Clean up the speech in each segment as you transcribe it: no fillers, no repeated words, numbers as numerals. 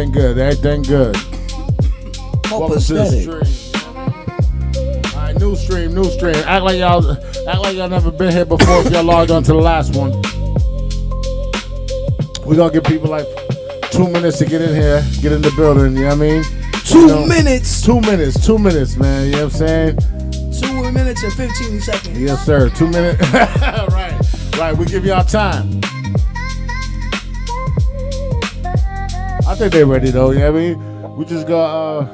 Everything good. Everything good. Welcome to the stream. All right, new stream. Act like y'all never been here before if y'all logged on to the last one. We're gonna give people like 2 minutes to get in here, get in the building, you know what I mean? 2 minutes. 2 minutes, 2 minutes, man, you know what I'm saying? 2 minutes and 15 seconds. Yes, sir, 2 minutes. Right, we give y'all time. I think they're ready though, you know what I mean? We just gotta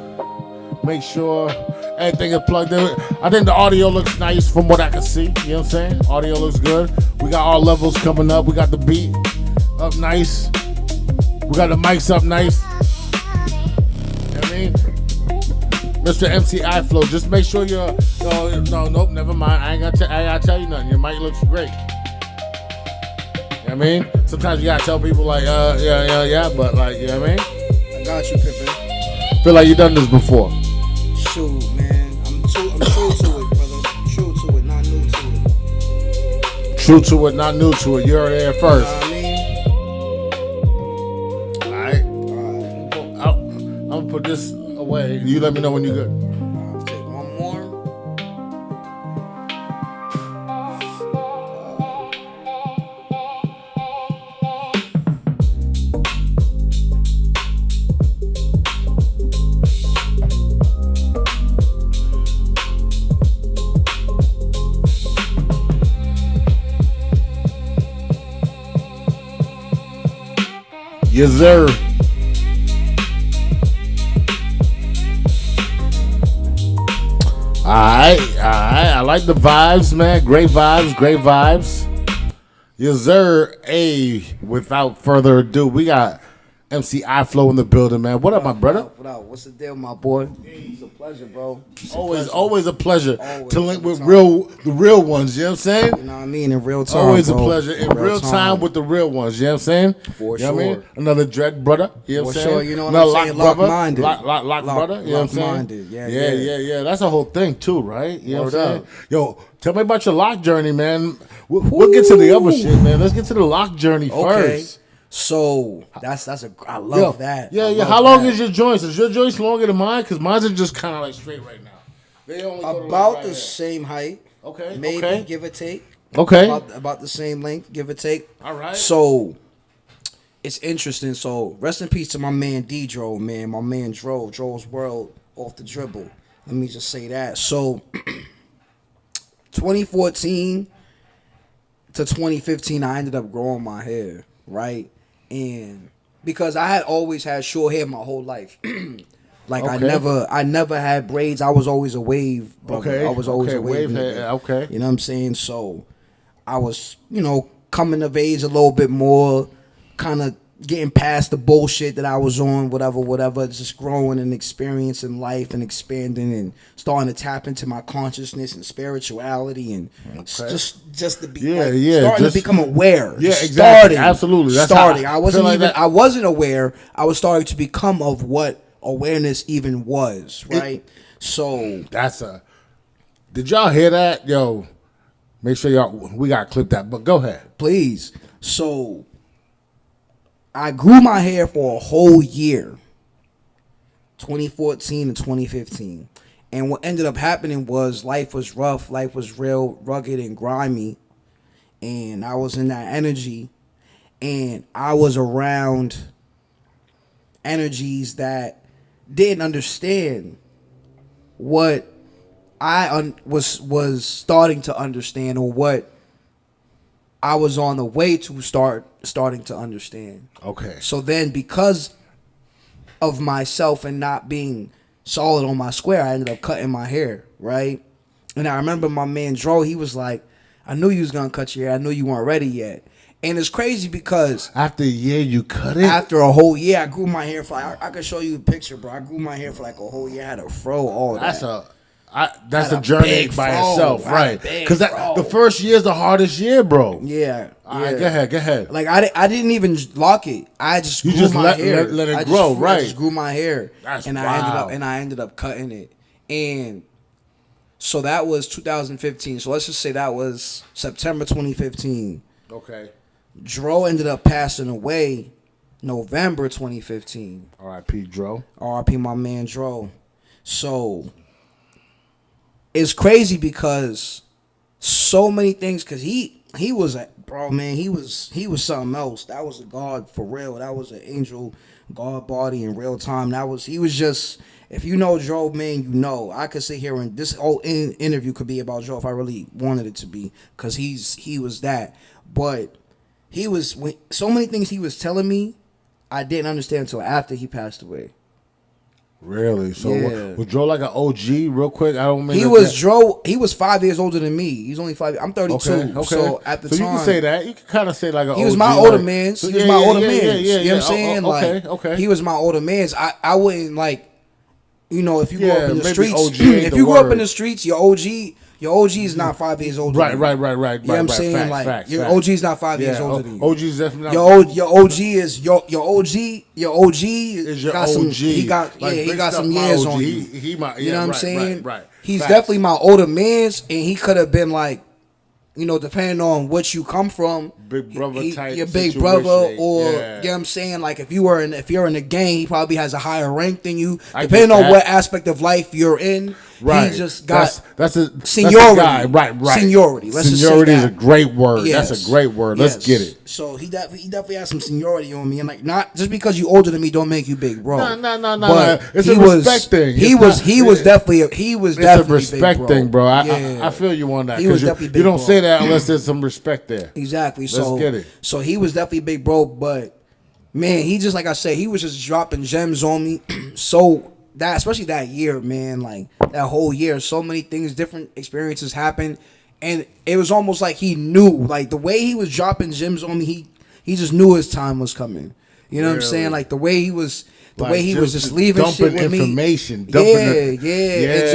make sure everything is plugged in. I think the audio looks nice from what I can see, you know what I'm saying? Audio looks good. We got all levels coming up. We got the beat up nice. We got the mics up nice. You know what I mean? Mr. MC Eyeflo, just make sure you're... Nope, never mind. I ain't gotta tell you nothing. Your mic looks great. You know what I mean? Sometimes you gotta tell people like, yeah, but like, you know what I mean? I got you, Pippin. Feel like you done this before. Shoot, man. I'm true to it, brother. True to it, not new to it. True to it, not new to it. You're there first. You know what I mean? I'm gonna put this away. You let me know when you're good. I'll take one more. Yes, sir. Alright. I like the vibes, man. Great vibes. Yes, sir. Without further ado, we got MC Eyeflo in the building, man. What up, my brother? What up? What's the deal, my boy? It's a pleasure, bro. Always a pleasure Always to link with time. the real ones, you know what I'm saying? You know what I mean? In real time. Always a bro. pleasure in real time with the real ones, you know what I'm saying? For You know what I mean? sure. Another dread brother, you know what I'm For saying? sure, you know what Another I'm saying? lock brother, Lock-minded. Lock brother, you know what I'm saying? Lock-minded, yeah. Yeah. That's a whole thing too, right? You know what I'm Word saying? up. Yo, tell me about your lock journey, man. We'll get to the other shit, man. Let's get to the lock journey first. So I love that. Yeah. I love How long that. is your joints? Is your joints longer than mine? Because mine are just kind of like straight right now. They only go to About like the right same height. Okay. Maybe okay. give or take. Okay. About the same length, give or take. All right. So it's interesting. So rest in peace to my man D-Dro, man. My man Dro's World off the dribble. Let me just say that. So 2014 to 2015, I ended up growing my hair, right? And because I had always had short hair my whole life. Like Okay. I never had braids. I was always a wave brother. Okay. I was always Okay, a wave wave nigga. hair, okay. You know what I'm saying? So I was, coming of age a little bit more, kind of getting past the bullshit that I was on, whatever, just growing and experiencing life and expanding and starting to tap into my consciousness and spirituality and just to be starting to become aware. Yeah, Just exactly. Absolutely. That's starting. how I I wasn't feel like even that. I wasn't aware. I was starting to become of what awareness even was, right? So Did y'all hear that? Yo, make sure we got to clip that, but go ahead. please. So I grew my hair for a whole year, 2014 and 2015. And what ended up happening was life was rough, life was real rugged and grimy. And I was in that energy. And I was around energies that didn't understand what I was starting to understand, or what I was on the way to starting to understand. Okay. So then, because of myself and not being solid on my square, I ended up cutting my hair, right? And I remember my man Dro, he was like, I knew you was going to cut your hair. I knew you weren't ready yet. And it's crazy because After a year, you cut it? after a whole year, I grew my hair for, I could show you a picture, bro. I grew my hair for like a whole year. I had a fro, all that. That's Had a a journey big by fro. itself, I had a right? big Because fro. the first year is the hardest year, bro. Yeah. All right, go ahead. Like I didn't even lock it. I just You grew just my let hair. it I grow, just, right. I just grew my hair. That's and wild. I ended up cutting it. And so that was 2015. So let's just say that was September 2015. Okay. Dro ended up passing away November 2015. R.I.P. Dro. R.I.P. my man Dro. So it's crazy because so many things. Cause he was a bro, man. He was something else. That was a god for real. That was an angel god body in real time. He was just. If you know Dro, man, you know. I could sit here and this whole interview could be about Dro if I really wanted it to be, cause he was that. But so many things he was telling me, I didn't understand until after he passed away. Really? So Yeah. was Dro like an OG? Real quick, I don't mean Dro. He was 5 years older than me. He's only 5. I'm 32. Okay. So at the time, you can say that. You can kind of say like an OG. He was my older man. He was my older man. You know what I'm saying? Okay. He was my older man. I wouldn't like. You know, if you grew up in the streets, OG ain't if the you grew up word. in the streets, your OG is not 5 years older. Right. than you. You know what I'm saying? Facts. Your OG is not 5 years older than you. OG is definitely not. Your OG is your OG Is your got OG. Some, he got some years on you. He might, you know what I'm saying? Right. He's Facts. definitely my older man's, and he could have been like, you know, depending on what you come from, big brother type your big situation. brother, or Yeah. you know what I'm saying, like if you're in the gang, he probably has a higher rank than you. I Depending get on that. what aspect of life you're in, Right. he just got that's a seniority. That's a guy. Right. Seniority. Let's Seniority just say is that. a great word. Yes. That's a great word. Yes. Let's get it. So he definitely has some seniority on me, and like not just because you older than me don't make you big, bro. No. But It's he a respect thing. He was definitely It's a definitely respect big, thing, bro. Yeah. I feel you on that. He was 'cause definitely you big, don't bro. say that unless there's some respect there. Exactly. Let's get it. So he was definitely big, bro. But man, he just like I said, he was just dropping gems on me. So that, especially that year, man, like that whole year, so many things, different experiences happened, and it was almost like he knew, like the way he was dropping gems on me, he just knew his time was coming. You know what I'm saying? Really? Like the way he was. The Like, way he was just leaving dumping shit with information, me. dumping It's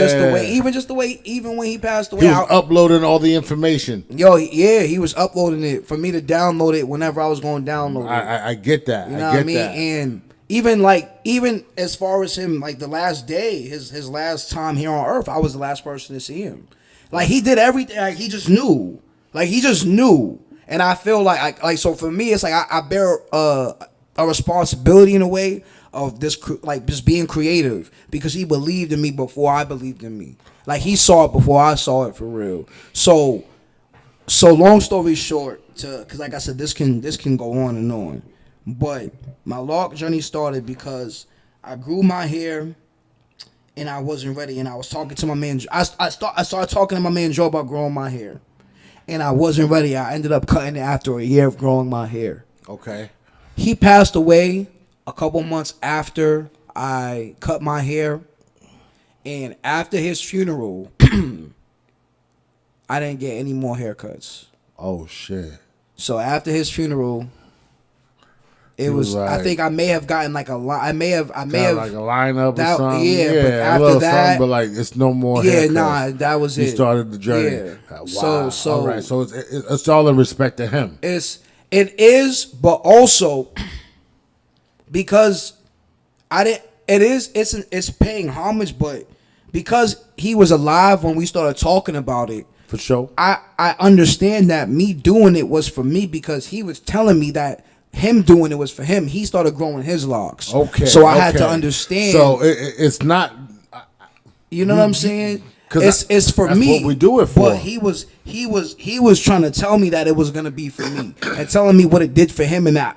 just the way, even when he passed away, He was uploading all the information. he was uploading it for me to download it whenever I was going to download it. I get that. You know I what get I mean? that. And even as far as him, like the last day, his last time here on Earth, I was the last person to see him. Like he did everything. Like he just knew. And I feel like so for me, it's like I bear a responsibility in a way of this, like just being creative, because he believed in me before I believed in me. Like he saw it before I saw it for real. So long story short, because like I said, this can go on and on. But my lock journey started because I grew my hair and I wasn't ready, and I was talking to my man. I started talking to my man Joe about growing my hair, and I wasn't ready. I ended up cutting it after a year of growing my hair. Okay. He passed away a couple months after I cut my hair, and after his funeral, I didn't get any more haircuts. Oh shit. So after his funeral, it was like, I think I may have gotten like a line. I may have like a lineup that, or something. yeah, but a after little that, something, but like it's no more. yeah, haircuts. nah, that was You it. started the journey. Yeah. Wow. So all right. So it's all in respect to him. It is, but also because it's paying homage, but because he was alive when we started talking about it. For sure. I understand that me doing it was for me, because he was telling me that him doing it was for him. He started growing his locks. Okay. So I had to understand. So it's not. You know what I'm saying? 'Cause It's for that's me. what we do it for. But he was trying to tell me that it was gonna be for me, and telling me what it did for him, and that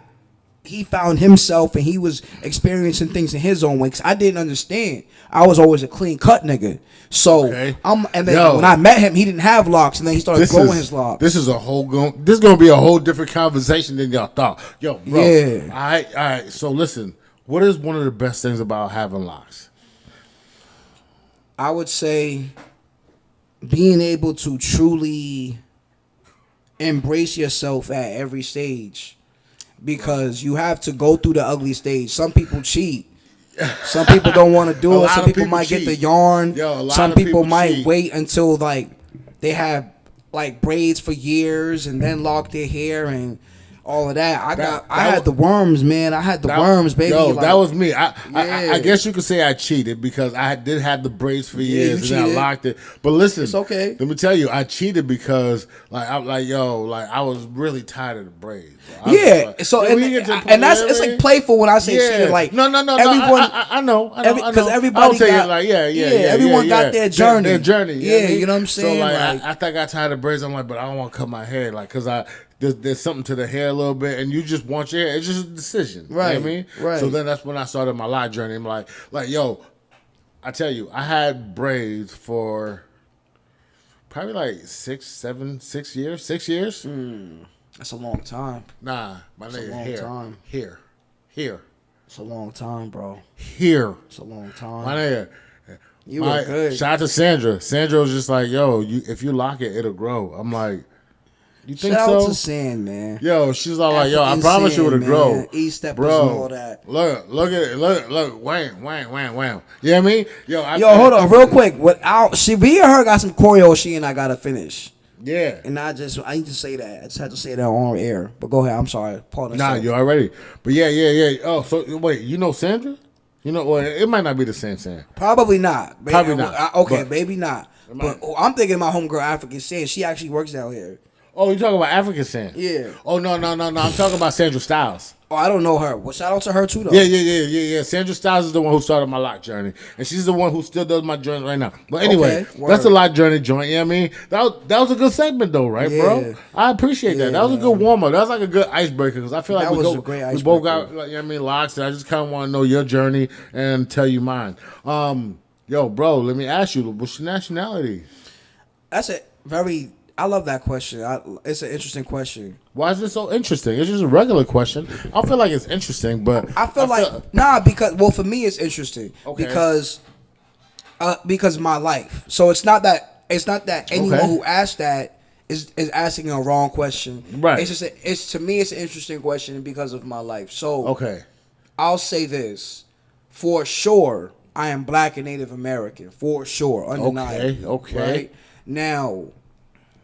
he found himself and he was experiencing things in his own way. 'Cause I didn't understand. I was always a clean cut nigga. So Okay. and then when I met him, he didn't have locks, and then he started growing his locks. This is gonna be a whole different conversation than y'all thought. Yo, bro. Yeah. All right. So listen, what is one of the best things about having locks? I would say being able to truly embrace yourself at every stage, because you have to go through the ugly stage. Some people cheat. Some people don't want to do it. Some people might get the yarn. Some people might wait until like they have like braids for years and then lock their hair and all of that. I had the worms, man. I had the worms, baby. Yo, like, that was me. I guess you could say I cheated because I did have the braids for years and then I locked it. But listen, it's okay. Let me tell you, I cheated because I was really tired of the braids. Yeah, so and that's it's like playful when I say cheated. Like no, everyone, I know, because everybody got everyone got their journey. You know what I'm saying? So after I got tired of braids, I'm like, but I don't want to cut my hair, like, cause there's something to the hair a little bit, and you just want your hair. It's just a decision, right? You know what I mean, right. So then that's when I started my live journey. I'm like, yo, I tell you, I had braids for probably like 6 years. 6 years. That's a long time. Nah, my nigga, here. It's a long time, bro. Here. It's a long time. My nigga. You were good. Shout out to Sandra. Sandra was just like, yo, if you lock it, it'll grow. I'm like, you think so? Shout out to Sand, man. Yo, she's all like, yo, I promise you it'll grow. E-steppers and all that. Look at it. Look. Wham. You know what I mean? Yo, hold on, real quick. We and her got some choreo she and I got to finish. Yeah. And I need to say that. I just had to say that on air. But go ahead. I'm sorry. Pardon. Nah, you already. But yeah. Oh, so wait, you know Sandra? You know, well, it might not be the same Sandra. Probably not. Probably not. Okay, maybe not. But I'm thinking my homegirl African Sand. She actually works out here. Oh, you talking about African Sandra? Yeah. Oh, no. I'm talking about Sandra Styles. Oh, I don't know her. Well, shout out to her too, though. Yeah. Sandra Styles is the one who started my lock journey, and she's the one who still does my journey right now. But anyway, that's the lock journey joint. You know what I mean? That was a good segment though, right, bro? I appreciate that. That was a good warm up. That was like a good icebreaker because I feel like we both got, like, you know what I mean, locks. And I just kind of want to know your journey and tell you mine. Yo, bro, let me ask you, what's your nationality? That's a very. I love that question. It's an interesting question. Why is it so interesting? It's just a regular question. I feel like it's interesting, but I feel because for me it's interesting because my life. So it's not that anyone who asked that is asking a wrong question. Right. It's to me it's an interesting question because of my life. So I'll say this for sure. I am Black and Native American for sure, undeniably. Okay. Right? Now.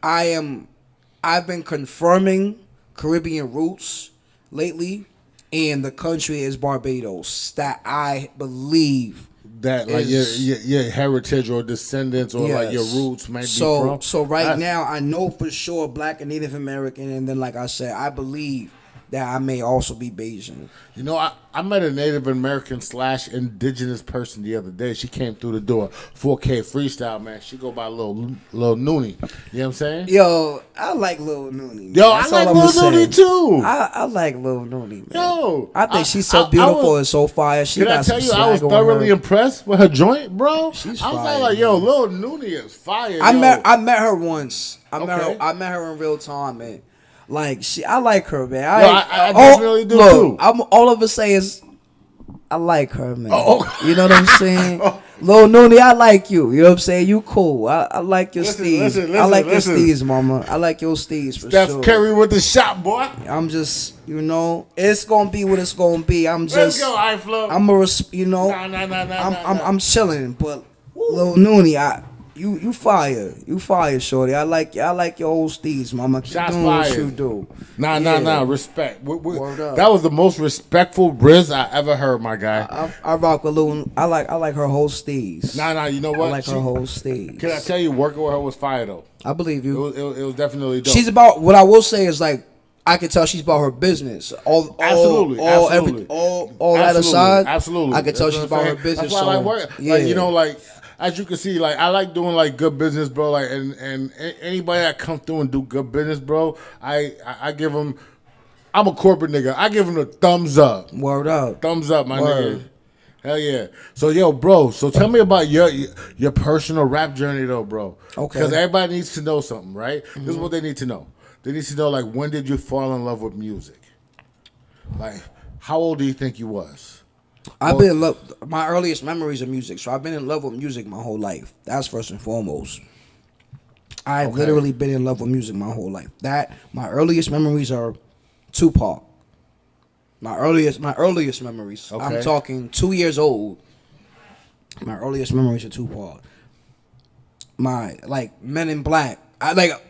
I've been confirming Caribbean roots lately, and the country is Barbados. That I believe that like your heritage or descendants or like your roots might be from. So right now, I know for sure Black and Native American, and then like I said, I believe that I may also be Bayesian. You know, I met a Native American / indigenous person the other day. She came through the door, 4K freestyle, man. She go by Lil Noonie. You know what I'm saying? Yo, I like Lil Noonie. Yo, I like Lil Noonie too. I like Lil Noonie, man. Yo, I think she's so beautiful and so fire. Can I tell you, I was thoroughly impressed with her joint, bro. She's I was fire, like, yo, Lil Noonie is fire. I met her once. I met her in real time, man. Like I like her, man. I definitely do too. I'm all of a say is I like her, man. You know what I'm saying? Lil Noonie, I like you. You know what I'm saying? You cool. I like your steez. I like your steez, mama. I like your steez for sure. Steph Curry with the shot, boy. I'm just, it's gonna be what it's gonna be. Let's go, Eyeflo. I'm chilling, but Lil Noonie, You fire, shorty. I like your old steez, mama. Keep Shots doing fired. what you do. Nah. Respect. Word up. That was the most respectful Riz I ever heard, my guy. I rock with Lil. I like her whole steez. Nah. You know what? I like her whole steez. Can I tell you, working with her was fire though. I believe you. It was definitely dope. She's about. What I will say is like. I can tell she's about her business. All that aside, absolutely. I can tell she's about her business. That's why I like working. Like, as you can see, like I like doing like good business, bro. Like and anybody that come through and do good business, bro, I give them. I'm a corporate nigga. I give them a thumbs up. Word up. Thumbs up, my nigga. Hell yeah. So yo, bro. So tell me about your personal rap journey, though, bro. Okay. Because everybody needs to know something, right? Mm-hmm. This is what they need to know. They need to know, like, when did you fall in love with music? Like, how old do you think you was? I've been in love. My earliest memories of music. So I've been in love with music my whole life. That's first and foremost. I've literally been in love with music my whole life. My earliest memories are Tupac. My earliest memories. Okay. I'm talking 2 years old. My earliest memories are Tupac. My Men in Black.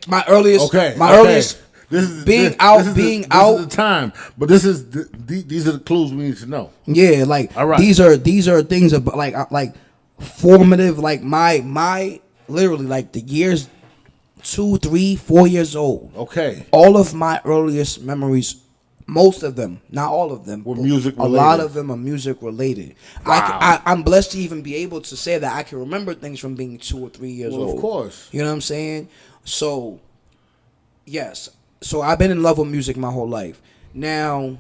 My earliest This is being this, out, this is being the, out. This is the time, but these are the clues we need to know. Yeah, like All right. these are things about like formative. Like my literally like the years 2, 3, 4 years old. Okay. All of my earliest memories, most of them, not all of them, Were music a related. lot of them are music related. Wow. I'm blessed to even be able to say that I can remember things from being 2 or 3 years Well, old. of course. You know what I'm saying? So, yes. So I've been in love with music my whole life. Now,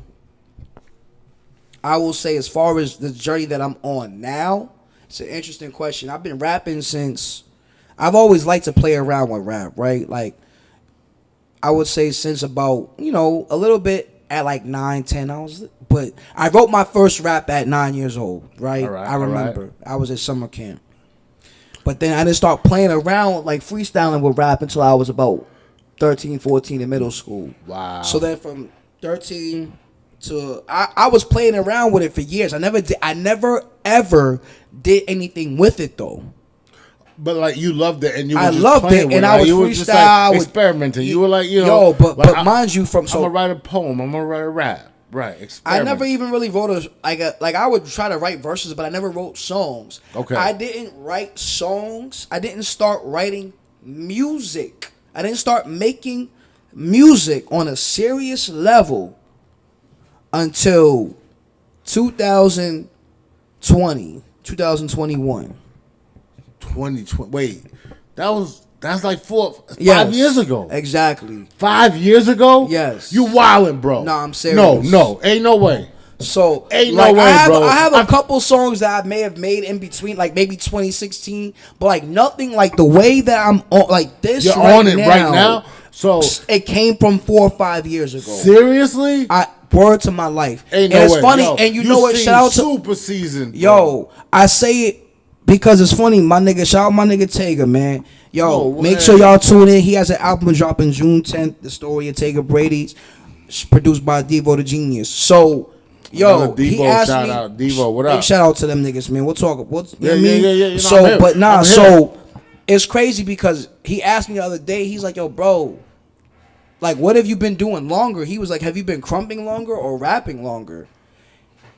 I will say as far as the journey that I'm on now, it's an interesting question. I've been rapping since... I've always liked to play around with rap, right? Like, I would say since about, a little bit at like 9, 10. But I wrote my first rap at 9 years old, right? All right, I remember. I was at summer camp. But then I didn't start playing around, like freestyling with rap until I was about 13, 14 in middle school. Wow. So then from 13 to... I was playing around with it for years. I never ever did anything with it, though. But like you loved it, and you were I just loved playing it, with and it. I was you were just freestyle, like experimenting. You were like, but mind you, from I'm gonna write a poem. I'm gonna write a rap. Right. I never even really wrote like I would try to write verses, but I never wrote songs. Okay. I didn't write songs. I didn't start writing music. I didn't start making music on a serious level until 2020, 2021. 2020. Wait, that's like 5 Yes, years ago. Exactly. 5 years ago? Yes. You wildin', bro. No, I'm serious. No, ain't no way. So Ain't like, no way, bro. I have a couple songs that I may have made in between, like maybe 2016, but like nothing like the way that I'm on, like this. You're right on it now, right now. So it came from 4 or 5 years ago. seriously, word to my life. ain't And no it's way. funny, Yo, and you know what? seem Shout out to super seasoned. yo. I say it because it's funny, my nigga. Shout out my nigga Tega, man. Yo, make sure y'all tune in. He has an album dropping June 10th. The Story of Tega Brady's, produced by Devo the Genius. So, yo, Devo, he asked shout me. out Devo. What up? Big shout out to them niggas, man. We'll talk. You know what I mean? Yeah. You know, So, I'm here. but nah. I'm here. So it's crazy because he asked me the other day. He's like, yo, bro, like, what have you been doing longer? He was like, have you been crumping longer or rapping longer?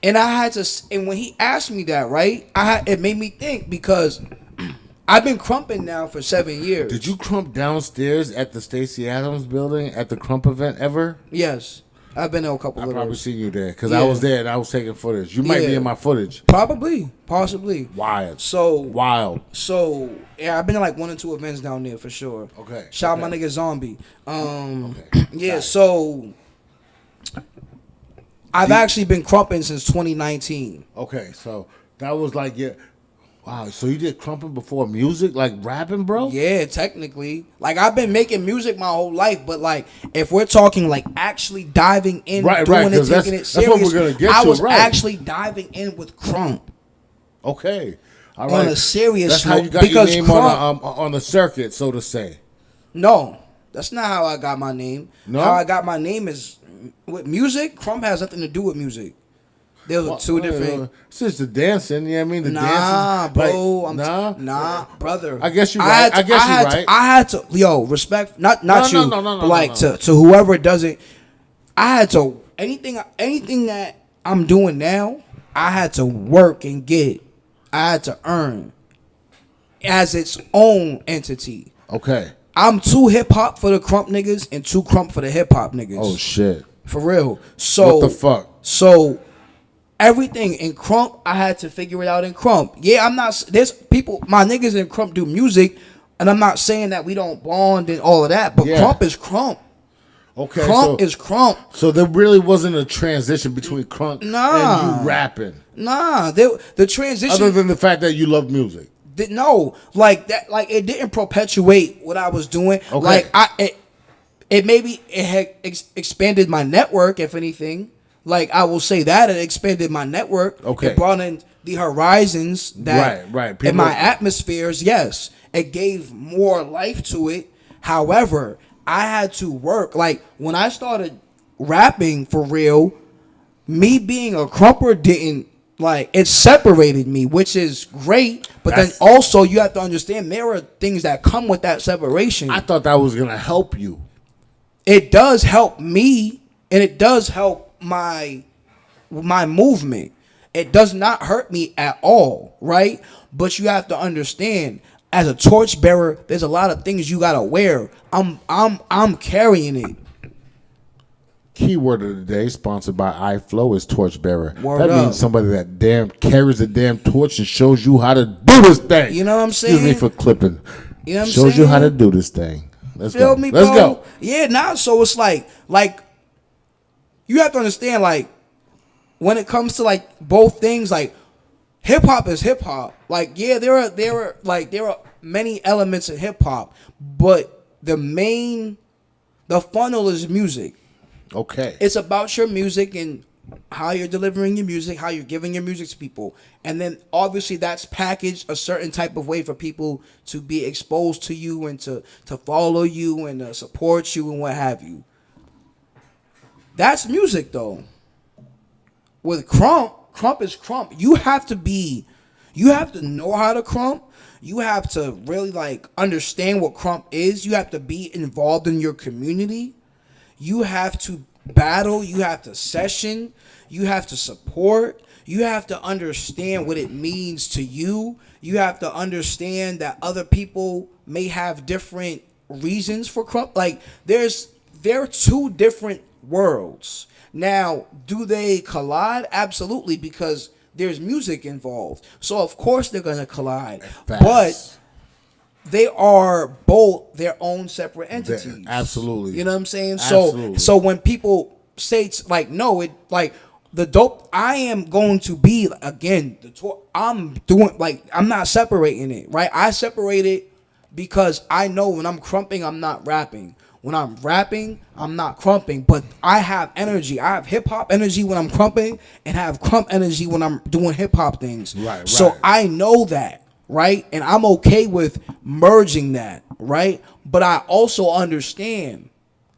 And I had to, and when he asked me that, right, it made me think because I've been crumping now for 7 years. Did you crump downstairs at the Stacey Adams building at the crump event ever? Yes, I've been there a couple of Probably those. seen you there because Yeah. I was there and I was taking footage. You might be Yeah. in my footage. Probably, possibly. Wild. So yeah, I've been to like 1 or 2 events down there for sure. Okay. Shout out okay. my nigga Zombie. Okay. Yeah. Got it. So I've actually been crumping since 2019. Okay, so that was like wow. So you did crumping before music, like rapping, bro? Yeah, technically. Like, I've been making music my whole life, but like, if we're talking like actually diving in, doing it, 'cause taking it that's serious, what we're gonna get I to, was right. actually diving in with crump. Okay. All On right. a serious That's how note, you got your because name crump- on the circuit, so to say. No, that's not how I got my name. No? How I got my name is with music. Crump has nothing to do with music. There were two different. It's just the dancing, you know what I mean? The Nah, dancing. bro. Like, nah, brother. I guess you're right. I had to, yo, respect, not No, you, no, but like to whoever does it. I had to anything that I'm doing now. I had to work and get. I had to earn as its own entity. Okay. I'm too hip hop for the crump niggas and too crump for the hip hop niggas. Oh shit. For real. So What the fuck? So everything in crump, I had to figure it out in crump. Yeah, I'm not. There's people, my niggas in crump do music, and I'm not saying that we don't bond and all of that, but Yeah. crump is crump. Okay. Crump is crump. So there really wasn't a transition between crunk and you rapping. Nah, the transition. Other than the fact that you love music. No, like that, like it didn't perpetuate what I was doing. Okay. Like it maybe it had expanded my network. If anything, like I will say that it expanded my network. Okay. It brought in the horizons that Right. in my atmospheres. Yes, it gave more life to it. However, I had to work. Like when I started rapping for real, me being a crumper didn't. Like, it separated me, which is great, but then also you have to understand there are things that come with that separation. I thought that was gonna help you. it does help me, and it does help my movement. It does not hurt me at all, right? But you have to understand, as a torchbearer, there's a lot of things you gotta wear. I'm carrying it. Keyword of the day, sponsored by Eyeflo, is torchbearer. Word That up. means somebody that damn carries a damn torch and shows you how to do this thing. You know what I'm saying? Excuse me for clipping. You know what I'm shows saying? you how to do this thing. Let's Feel go. me, Let's bro? go. Yeah, now so it's like you have to understand, like, when it comes to like both things, like hip hop is hip hop. Like, yeah, there are many elements in hip hop, but the funnel is music. Okay. It's about your music and how you're delivering your music, how you're giving your music to people. And then obviously that's packaged a certain type of way for people to be exposed to you and to follow you and to support you and what have you. That's music though. With crump is crump. You have to know how to crump. You have to really like understand what crump is. You have to be involved in your community. You have to battle. You have to session. You have to support. You have to understand what it means to you. You have to understand that other people may have different reasons for crump. Like there are two different worlds. Now, do they collide? Absolutely, because there's music involved. So of course they're gonna collide. Facts. But they are both their own separate entities. Absolutely. You know what I'm saying? Absolutely. So when people say it's like, no, it like the dope, I am going to be again I'm doing like I'm not separating it, right? I separate it because I know when I'm crumping, I'm not rapping. When I'm rapping, I'm not crumping, but I have energy. I have hip hop energy when I'm crumping, and have crump energy when I'm doing hip hop things. Right. So I know that. Right? And I'm okay with merging that, right? But I also understand,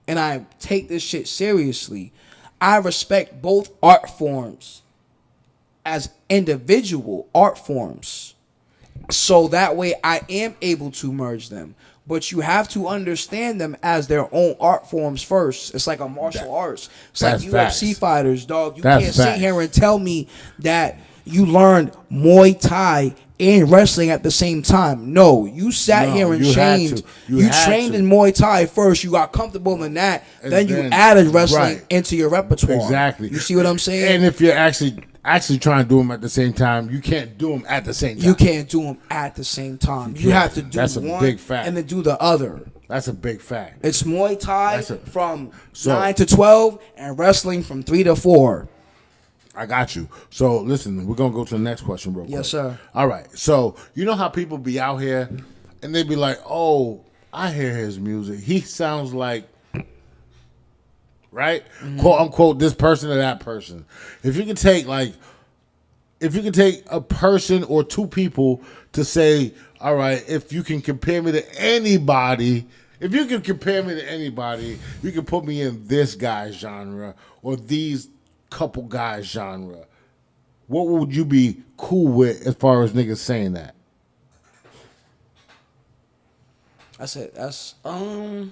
and I take this shit seriously, I respect both art forms as individual art forms. So that way I am able to merge them. But you have to understand them as their own art forms first. It's like a martial arts. It's like UFC fighters, dog. You can't sit here and tell me that you learned Muay Thai and wrestling at the same time. No, you sat here and trained. You trained in Muay Thai first. You got comfortable in that. Then you added wrestling into your repertoire. Exactly. You see what I'm saying? And if you're actually trying to do them at the same time, you can't do them at the same time. You can't do them at the same time. You have to do one big fact. and then do the other. That's a big fact. It's Muay Thai from 9 to 12 and wrestling from 3 to 4. I got you. So listen, we're gonna go to the next question real quick. Yes, sir. All right. So you know how people be out here and they be like, "Oh, I hear his music. He sounds like," right? Quote unquote, this person or that person. If you can take a person or two people to say, all right, if you can compare me to anybody, you can put me in this guy's genre or these couple guys genre. What would you be cool with as far as niggas saying that? I said that's I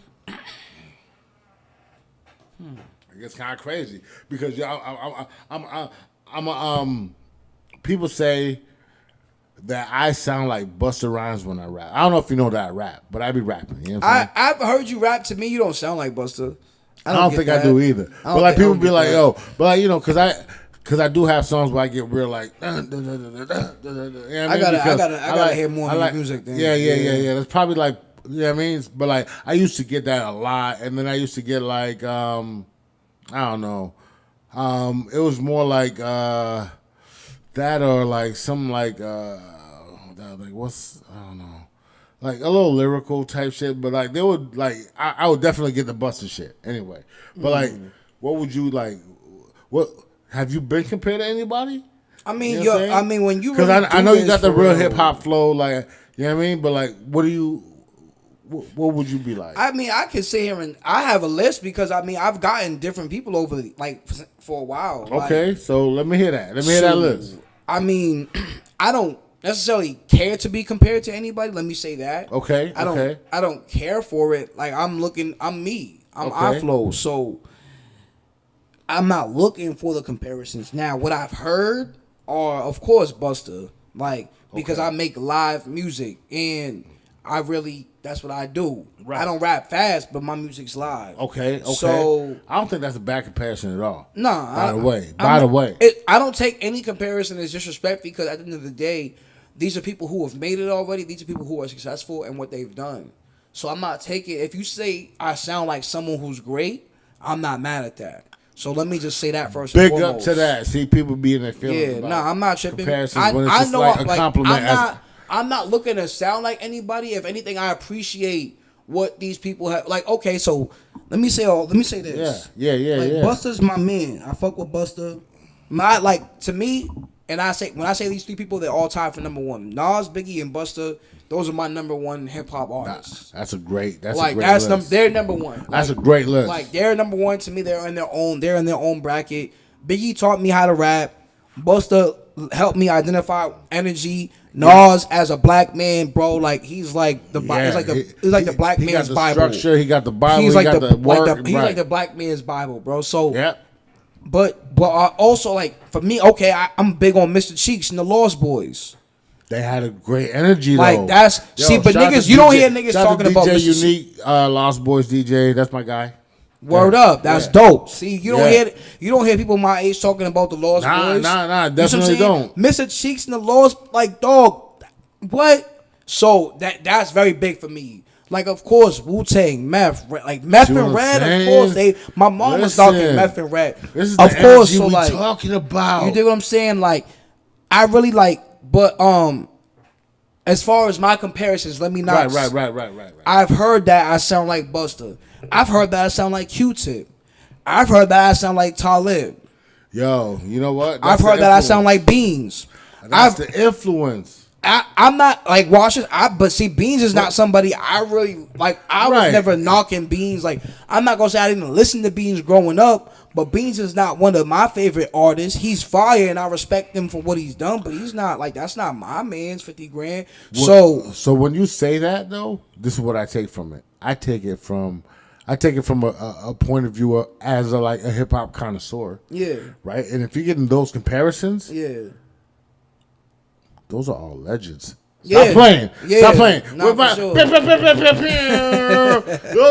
guess kind of crazy because people say that I sound like Busta Rhymes when I rap. I don't know if you know that I rap, but I be rapping. You know what I'm saying? I've heard you rap. To me, you don't sound like Busta. I don't think I do either. But like people be like, "Yo," but like, you know, because I do have songs where I get real like. You know what I gotta hear more of your music. Then. Yeah. That's probably like, you know what I mean. But like, I used to get that a lot, and then I used to get like, I don't know, it was more like that or like some like what's I don't know. Like a little lyrical type shit, but like they would like I would definitely get the Busta shit anyway. But like, what would you like? What have you been compared to anybody? I mean, you know I mean when you because really I know you got the real hip hop flow, like you know what I mean. But like, what would you be like? I mean, I can sit here and I have a list because I mean I've gotten different people over like for a while. Okay, like, so let me hear that. Let me hear that list. I mean, I don't necessarily care to be compared to anybody. Let me say that. Okay. I don't care for it. Like I'm me. I'm Okay. Eyeflo, so I'm not looking for the comparisons. Now, what I've heard are, of course, Busta, like because Okay. I make live music and that's what I do. Right. I don't rap fast, but my music's live. Okay. So I don't think that's a bad comparison at all. nah. By the way. I don't take any comparison as disrespect because at the end of the day, these are people who have made it already. These are people who are successful in what they've done. So I'm not taking. If you say I sound like someone who's great, I'm not mad at that. So let me just say that first. Big and up foremost. to that. See, people be in their feelings. Yeah, about nah, I'm not tripping. comparisons when it's just know, like a compliment. I'm not looking to sound like anybody. If anything, I appreciate what these people have. Like, okay, so let me say this. Yeah. Like, Busta's my man. I fuck with Busta. To me, and when I say these three people, they're all tied for number one. Nas, Biggie, and Busta. Those are my number one hip hop artists. That's a great list. They're number one. That's a great list. Like they're number one to me. They're in their own bracket. Biggie taught me how to rap. Busta helped me identify energy. Nas as a black man, bro, like he's like the he's like the black man's Bible. Structure, he got the Bible. He's like the work. He's like the black man's Bible, bro. So yeah. But I also like for me, okay, I'm big on Mr. Cheeks and the Lost Boys. They had a great energy, though. Like but niggas, you don't hear niggas talking about DJ Unique, Lost Boys DJ. That's my guy. Word up, that's dope. See, you don't hear people my age talking about the Lost Boys. Nah, definitely don't. Mr. Cheeks and the Lost, like dog, what? So that's very big for me. Like of course Wu-Tang, Meth, like Meth and Red. Of course my mom was talking Meth and Red. This is of the course, energy so we like talking about. You dig what I'm saying? Like I really like, but as far as my comparisons, let me not. Right. I've heard that I sound like Busta. I've heard that I sound like Q-Tip. I've heard that I sound like Talib. Yo, you know what? I've heard that I sound like Beans. That's the influence. I'm not like watching. But see, Beans is not somebody I really like. I was never knocking Beans. Like I'm not gonna say I didn't listen to Beans growing up, but Beans is not one of my favorite artists. He's fire, and I respect him for what he's done. But he's not like that's not my man's 50 grand. So when you say that though, this is what I take from it. I take it from a point of view as a hip hop connoisseur. Yeah. Right, and if you're getting those comparisons, yeah. Those are all legends. Yeah. Stop playing. Yeah. Stop playing. Nah, sure. Those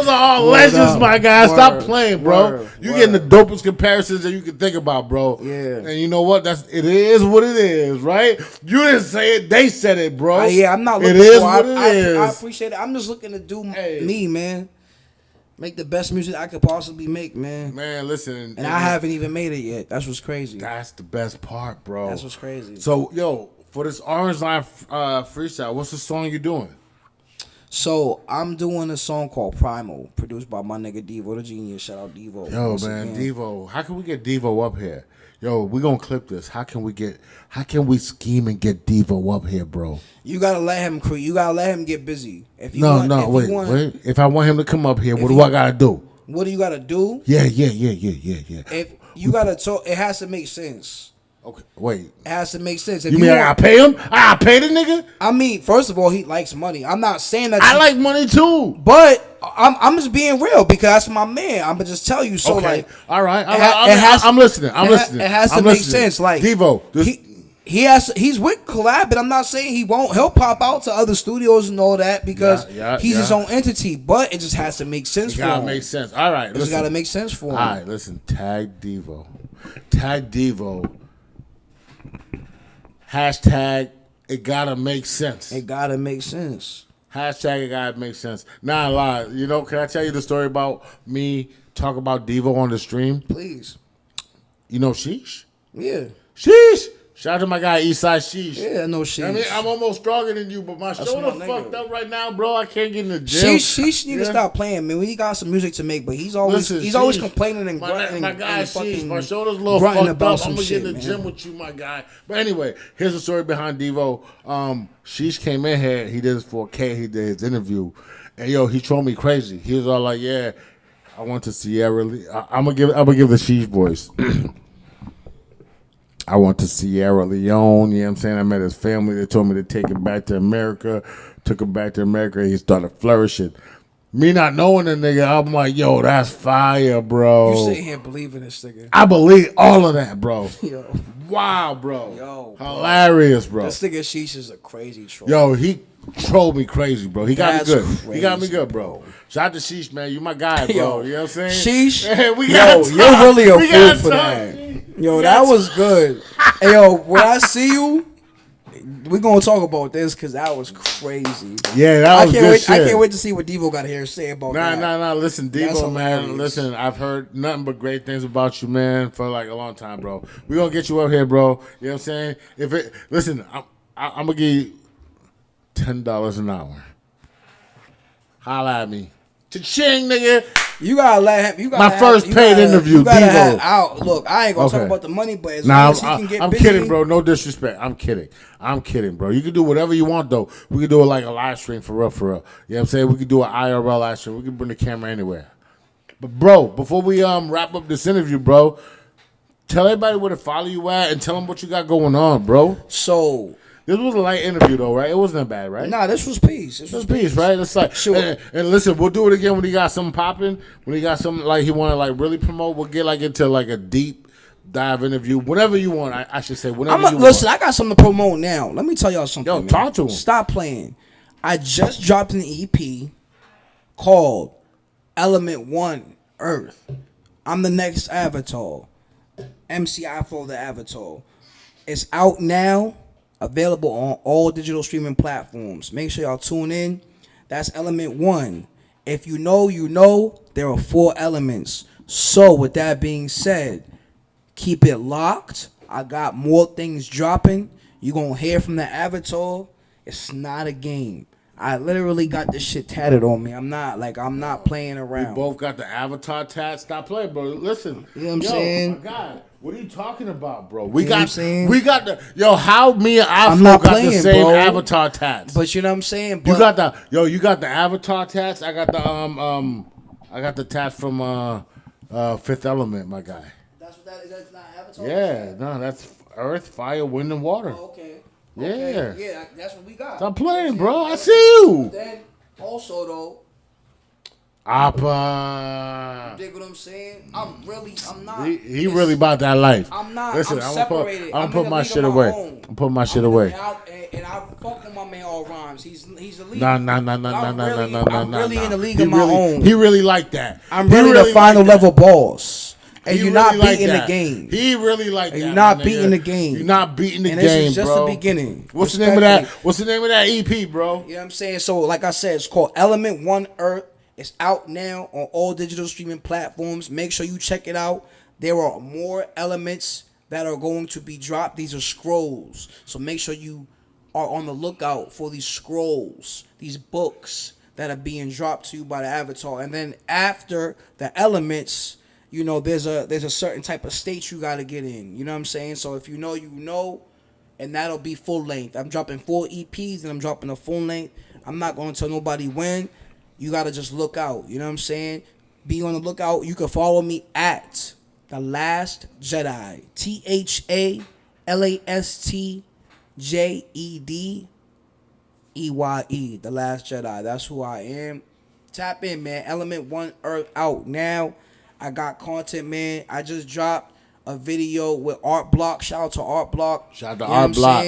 are all legends, my guy. Stop playing, bro. You getting the dopest comparisons that you can think about, bro. Yeah. And you know what? It is what it is, right? You didn't say it. They said it, bro. I'm not looking it is for what it is. I appreciate it. I'm just looking to do me, man. Make the best music I could possibly make, man. Man, listen. And I haven't even made it yet. That's what's crazy. That's the best part, bro. That's what's crazy. So, yo, for this Orange Line freestyle, what's the song you doing? So I'm doing a song called Primal, produced by my nigga Devo the Genius. Shout out Devo. Yo, man, again. Devo. How can we get Devo up here? Yo, we gonna clip this. How can we scheme and get Devo up here, bro? You gotta let him create. You gotta let him get busy. Wait. If I want him to come up here, what do I gotta do? What do you gotta do? Yeah. If you gotta talk, it has to make sense. Okay, wait. It has to make sense. If you mean I gotta pay him? I gotta pay the nigga? I mean, first of all, he likes money. I'm not saying that. I like money too, but I'm just being real because that's my man. I'm gonna just tell you. So okay. like, all right. I'm listening. It has to make sense. Like Devo, he's with Collab, but I'm not saying he won't. He'll pop out to other studios and all that because he's his own entity. But it just has to make sense for him. Gotta make sense. All right, it just gotta make sense for him. All right, listen. Tag Devo. Hashtag it gotta make sense. It gotta make sense. Hashtag it gotta make sense. Nah, lie. You know, can I tell you the story about me talking about Devo on the stream? Please. You know Sheesh? Yeah. Sheesh! Shout out to my guy Eastside Sheesh. Yeah, I know Sheesh. I mean, I'm almost stronger than you, but my shoulder fucked up right now, bro. I can't get in the gym. Sheesh need to stop playing, man. He got some music to make, but he's always always complaining and grunting. My guy Sheesh, my shoulder's a little fucked up. I'm gonna get in the gym with you, my guy. But anyway, here's the story behind Devo. Sheesh came in here. He did this for K. He did his interview, and yo, he trolled me crazy. He was all like, "Yeah, I went to Sierra. I'm gonna give the Sheesh voice." I went to Sierra Leone, you know what I'm saying? I met his family. They told me to take him back to America. Took him back to America. He started flourishing. Me not knowing the nigga, I'm like, yo, that's fire, bro. You sitting here believing this nigga. I believe all of that, bro. Yo. Wow, bro. Yo, hilarious, bro. This nigga Sheesh is a crazy troll. Yo, he trolled me crazy, bro. He got me good. Crazy, he got me good, bro. Shout out to Sheesh, man. You my guy, bro. Yo, you know what I'm saying? Sheesh, you're really a fool for that. Yo, that was good. Hey, yo, when I see you, we're gonna talk about this because that was crazy. Yeah, that was good shit. I can't wait to see what Devo got here to say about that. Nah. Listen, Devo, man. Listen, I've heard nothing but great things about you, man, for like a long time, bro. We're gonna get you up here, bro. You know what I'm saying? Listen, I'm gonna give you $10 an hour. Holla at me. Cha-ching, nigga. You gotta let him. My first paid interview, Devo. Look, I ain't gonna talk about the money, but as long as he can get I'm busy, kidding, bro. No disrespect. I'm kidding, bro. You can do whatever you want, though. We can do it like a live stream for real. You know what I'm saying? We can do an IRL live stream. We can bring the camera anywhere. But, bro, before we wrap up this interview, bro, tell everybody where to follow you at and tell them what you got going on, bro. So... This was a light interview, though, right? It wasn't that bad, right? Nah, this was peace. This was peace, right? It's like, sure. And listen, we'll do it again when he got something popping. When he got something like he want to like really promote, we'll get like into like a deep dive interview. Whatever you want, I should say. Whatever you want. Listen, I got something to promote now. Let me tell y'all something. Yo, man. talk to him. Stop playing. I just dropped an EP called Element 1 Earth. I'm the next Avatar. MC Eyeflo the Avatar. It's out now. Available on all digital streaming platforms. Make sure y'all tune in. That's Element 1. If you know, you know. There are 4 elements. So, with that being said, keep it locked. I got more things dropping. You're going to hear from the Avatar. It's not a game. I literally got this shit tatted on me. I'm not playing around. We both got the Avatar tat. Stop playing, bro. Listen. You know what I'm saying? My God. What are you talking about, bro? We got the how me and Eyeflo got the same Avatar tats. But you know what I'm saying? You got the Avatar tats. I got the tats from Fifth Element, my guy. That's what that is. That's not Avatar. Yeah, no, that's Earth, Fire, Wind, and Water. Oh, okay. Yeah. Yeah, that's what we got. Stop playing, bro. I see you. Then also though. Appa. You dig what I'm saying? I'm not. He really about that life. I'm not. Listen, I'm separated. I'm put my shit away. I'm putting my shit away. And I fuck with my man All Rhymes. He's the league. Nah. I'm really in the league of my own. He really like that. I'm really the final level boss. And you're not beating the game. He really like that. You're not beating the game. You're not beating the game, bro. And this is just the beginning. What's the name of that? What's the name of that EP, bro? You know what I'm saying? So, like I said, it's called Element 1 Earth. It's out now on all digital streaming platforms. Make sure you check it out. There are more elements that are going to be dropped. These are scrolls. So make sure you are on the lookout for these scrolls, these books that are being dropped to you by the Avatar. And then after the elements, you know, there's a certain type of state you got to get in. You know what I'm saying? So if you know, you know, and that'll be full length. I'm dropping 4 EPs and I'm dropping a full length. I'm not going to tell nobody when. You got to just look out. You know what I'm saying? Be on the lookout. You can follow me at The Last Jedi. THALASTJEDEYE. The Last Jedi. That's who I am. Tap in, man. Element 1 Earth out now. I got content, man. I just dropped a video with Art Block. Shout out to Art Block. Shout out to Art Block.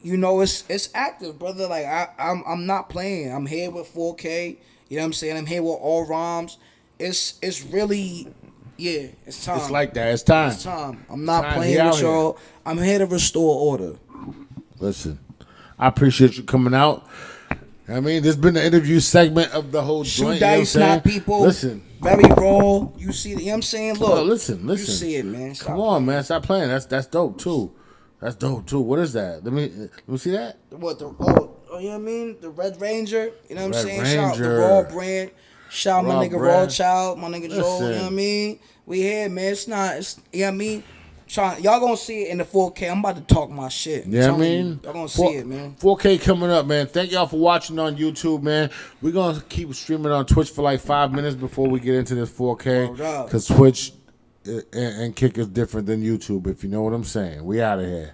You know, it's active, brother. Like I'm not playing. I'm here with 4K. You know what I'm saying? I'm here with all ROMs. It's really, yeah, it's time. It's like that. It's time. It's time. I'm not playing with y'all. I'm here to restore order. Listen, I appreciate you coming out. I mean, this has been the interview segment of the whole Shoot joint. dice, you know not people. Listen. Very raw. You see, you know what I'm saying? Look. Oh, listen. You see it, man. Come on, man. Stop playing. That's dope, too. That's dope, too. What is that? Let me see that. What, you know what I mean? The Red Ranger. You know what I'm saying? Ranger. Shout out the Raw brand. Shout out my nigga brand. Raw Child, my nigga Joe. You know what I mean? We here, man. It's, you know what I mean? Y'all gonna see it in the 4K. I'm about to talk my shit. Yeah, I mean, y'all gonna see it, man. 4K coming up, man. Thank y'all for watching on YouTube, man. We're gonna keep streaming on Twitch for like 5 minutes before we get into this 4K, because Twitch and Kick is different than YouTube. If you know what I'm saying, we out of here.